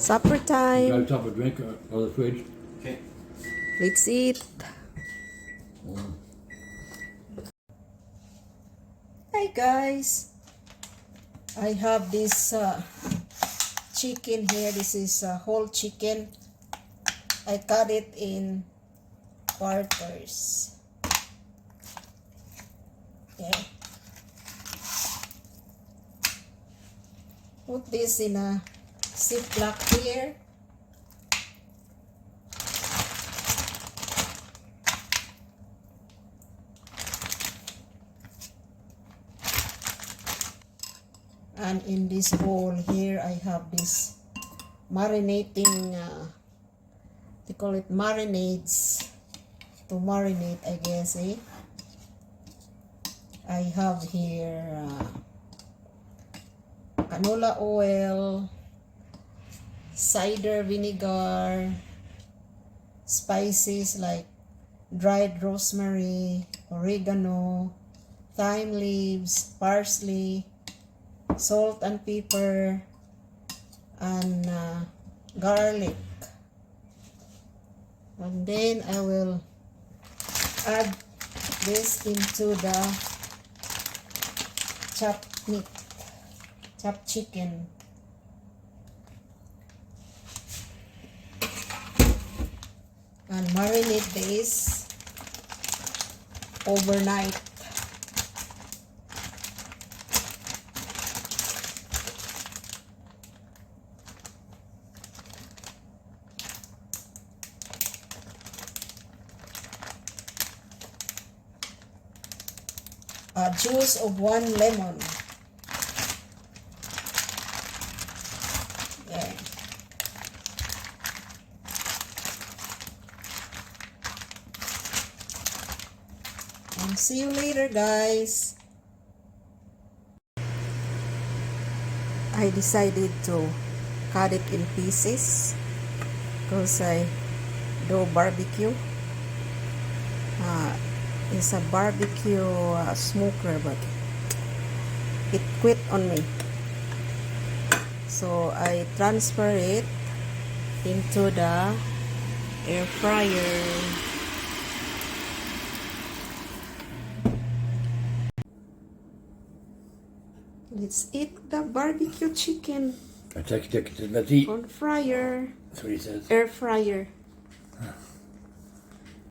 Supper Got time. yourself a drink out of the fridge. Okay. Let's eat. Hi guys. I have this chicken here. This is whole chicken. I cut it in quarters. Okay. Put this in a Ziploc here. And in this bowl here, I have this marinating, they call it marinades, to marinate, I guess, eh? I have here canola oil, cider vinegar, spices like dried rosemary, oregano, thyme leaves, parsley, salt and pepper, and garlic. And then I will add this into the chopped meat, chopped chicken. And marinate this overnight. Juice of 1 lemon. There. And see you later, guys. I decided to cut it in pieces because I do barbecue. It's a barbecue smoker, but it quit on me, so I transfer it into the air fryer. Let's eat the barbecue chicken Let's eat. on fryer, That's what he says. air fryer.